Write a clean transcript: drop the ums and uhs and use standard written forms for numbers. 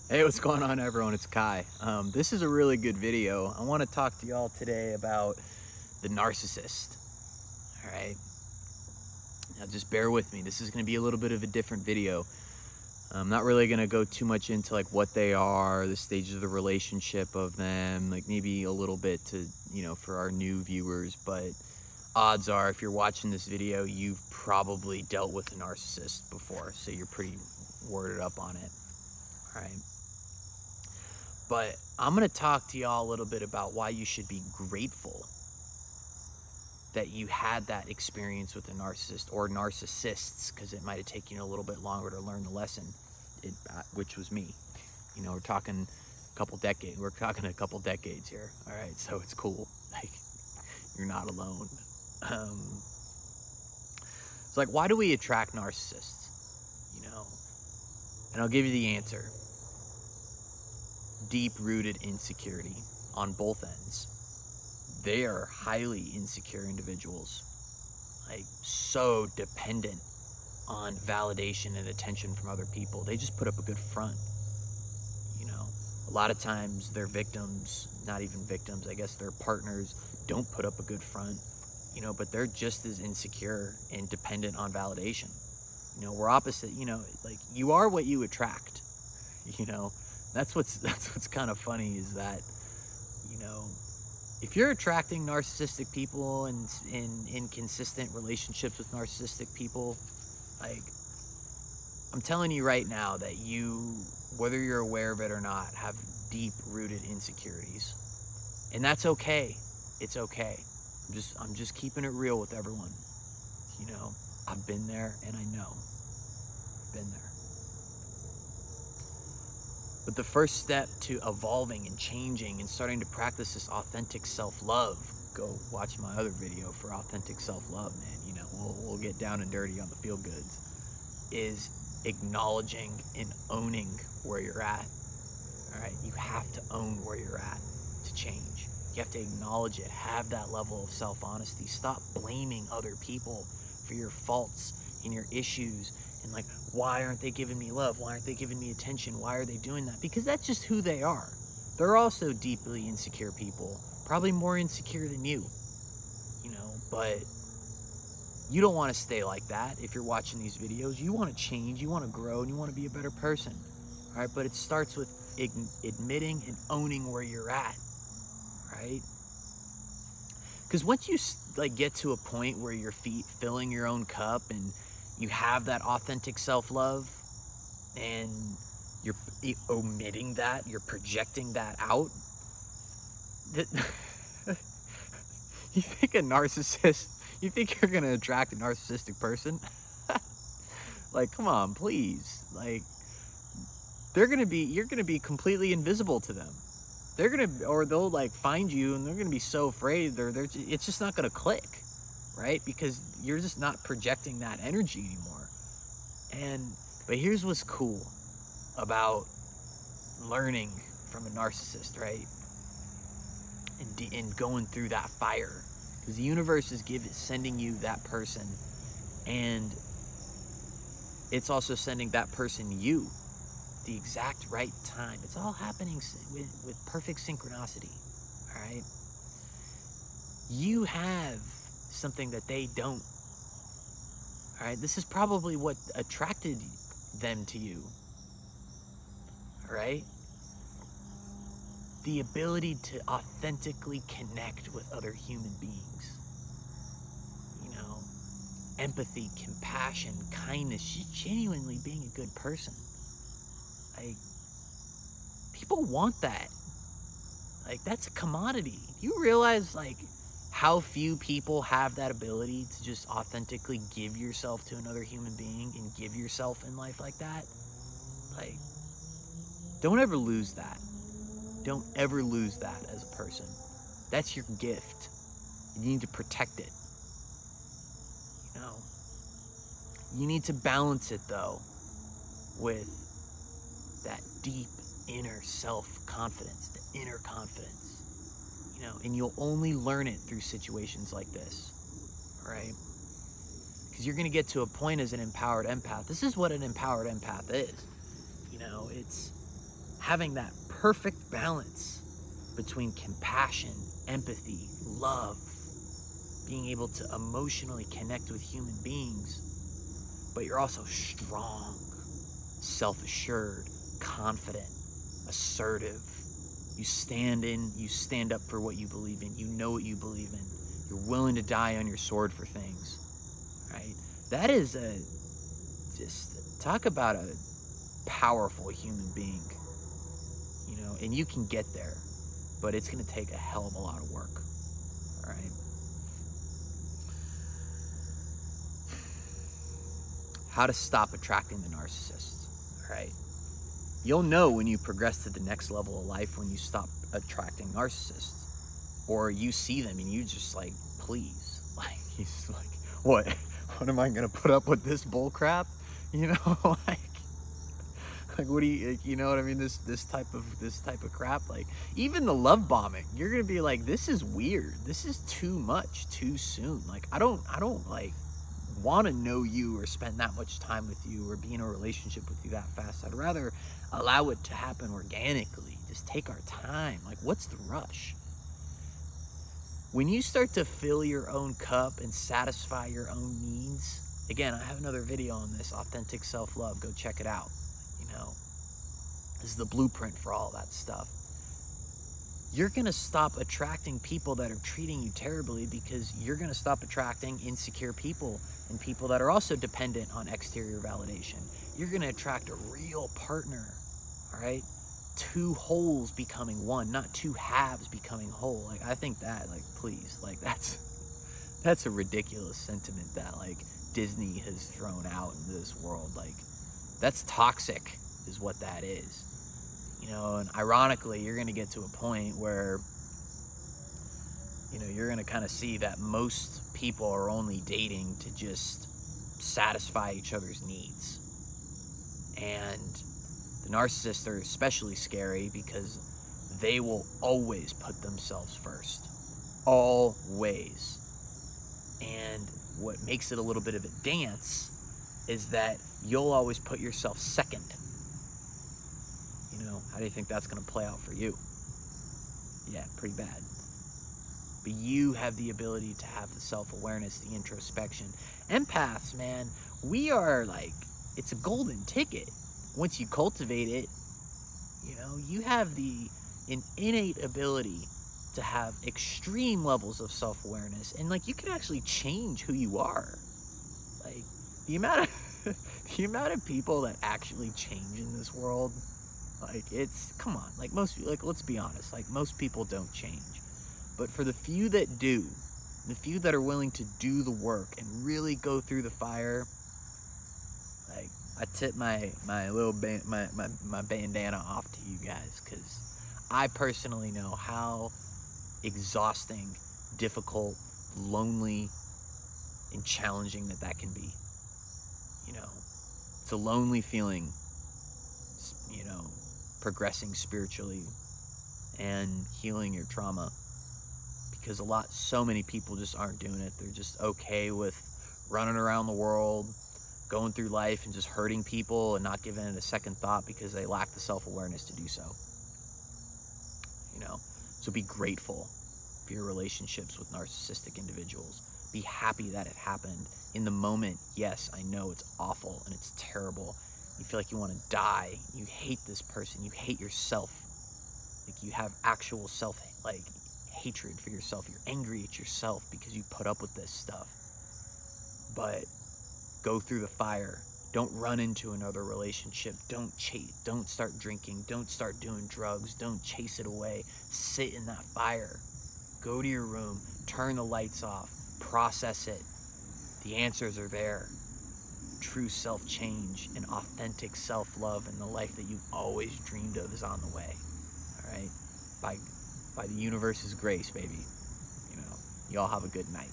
Hey, what's going on, everyone? It's Kai. This is a really good video. I want to talk to y'all today about the narcissist. All right. Now, just bear with me. This is going to be a little bit of a different video. I'm not really going to go too much into like what they are, the stages of the relationship of them, like maybe a little bit to, for our new viewers. But odds are, if you're watching this video, you've probably dealt with a narcissist before, so you're pretty worded up on it. All right. But I'm going to talk to y'all a little bit about why you should be grateful that you had that experience with a narcissist or narcissists, because it might have taken you a little bit longer to learn the lesson, which was me. We're talking a couple decades. We're talking a couple decades here. All right, so it's cool. Like, you're not alone. It's like, why do we attract narcissists? And I'll give you the answer. Deep-rooted insecurity on both ends. They are highly insecure individuals, like so dependent on validation and attention from other people. They just put up a good front. A lot of times their victims, not even victims, I guess their partners don't put up a good front, but they're just as insecure and dependent on validation. We're opposite, like you are what you attract, That's what's kind of funny is that, if you're attracting narcissistic people and in inconsistent relationships with narcissistic people, like, I'm telling you right now that you, whether you're aware of it or not, have deep-rooted insecurities. And that's okay. It's okay. I'm just keeping it real with everyone. I've been there and I know. I've been there. But the first step to evolving and changing and starting to practice this authentic self-love, go watch my other video for authentic self-love, man. We'll get down and dirty on the feel-goods, is acknowledging and owning where you're at. All right, you have to own where you're at to change. You have to acknowledge it, have that level of self-honesty. Stop blaming other people for your faults and your issues. And like, why aren't they giving me love? Why aren't they giving me attention? Why are they doing that? Because that's just who they are. They're also deeply insecure people, probably more insecure than you, but you don't want to stay like that. If you're watching these videos, you want to change, you want to grow, and you want to be a better person. All right, but it starts with admitting and owning where you're at, right? Because once you get to a point where you're filling your own cup and you have that authentic self-love and you're omitting that, you're projecting that out, you think you're going to attract a narcissistic person? Like, come on, please. Like, you're going to be completely invisible to them. They'll like find you and they're going to be so afraid. It's just not going to click. Right? Because you're just not projecting that energy anymore. But here's what's cool about learning from a narcissist, right? And going through that fire. Because the universe is sending you that person, and it's also sending that person you the exact right time. It's all happening with perfect synchronicity. All right? You have something that they don't. All right, this is probably what attracted them to you. All right, the ability to authentically connect with other human beings. Empathy, compassion, kindness, just genuinely being a good person. Like, people want that. Like, that's a commodity. You realize, like, how few people have that ability to just authentically give yourself to another human being and give yourself in life like that? Like, don't ever lose that. Don't ever lose that as a person. That's your gift. You need to protect it. You need to balance it, though, with that deep inner self-confidence, the inner confidence. And you'll only learn it through situations like this, all right? Because you're going to get to a point as an empowered empath. This is what an empowered empath is. It's having that perfect balance between compassion, empathy, love, being able to emotionally connect with human beings, but you're also strong, self-assured, confident, assertive. You stand up for what you believe in. You know what you believe in. You're willing to die on your sword for things, right? That is just talk about a powerful human being, and you can get there, but it's going to take a hell of a lot of work, all right? How to stop attracting the narcissist, all right? You'll know when you progress to the next level of life when you stop attracting narcissists, or you see them and you just like, please, like, he's like, what am I gonna put up with this bull crap? Like what do you know what I mean? This type of crap, like even the love bombing, you're gonna be like, this is weird. This is too much, too soon. Like I don't like want to know you or spend that much time with you or be in a relationship with you that fast. I'd rather allow it to happen organically. Just take our time. Like, what's the rush? When you start to fill your own cup and satisfy your own needs, again, I have another video on this, authentic self-love. Go check it out. This is the blueprint for all that stuff. You're going to stop attracting people that are treating you terribly, because you're going to stop attracting insecure people and people that are also dependent on exterior validation. You're going to attract a real partner, all right? Two wholes becoming one, not two halves becoming whole. Like, I think that, like, please, like, that's a ridiculous sentiment that, like, Disney has thrown out into this world. Like, that's toxic is what that is. And ironically, you're going to get to a point where, you're going to kind of see that most people are only dating to just satisfy each other's needs. And the narcissists are especially scary because they will always put themselves first. Always. And what makes it a little bit of a dance is that you'll always put yourself second. How do you think that's going to play out for you? Yeah, pretty bad. But you have the ability to have the self-awareness, the introspection. Empaths, man, we are like, it's a golden ticket. Once you cultivate it, you have the innate ability to have extreme levels of self-awareness. And like, you can actually change who you are. Like, the amount of people that actually change in this world, like, come on, like let's be honest, like most people don't change. But for the few that do, the few that are willing to do the work and really go through the fire, like, I tip my little my bandana off to you guys, because I personally know how exhausting, difficult, lonely, and challenging that can be. It's a lonely feeling, progressing spiritually and healing your trauma, because so many people just aren't doing it. They're just okay with running around the world, going through life and just hurting people and not giving it a second thought because they lack the self-awareness to do so. So be grateful for your relationships with narcissistic individuals. Be happy that it happened. In the moment, yes, I know it's awful and it's terrible. You feel like you want to die. You hate this person. You hate yourself. Like, you have actual hatred for yourself. You're angry at yourself because you put up with this stuff. But go through the fire. Don't run into another relationship. Don't start drinking. Don't start doing drugs. Don't chase it away. Sit in that fire. Go to your room. Turn the lights off. Process it. The answers are there. True self-change and authentic self-love and the life that you've always dreamed of is on the way. All right? By the universe's grace, baby. Y'all have a good night.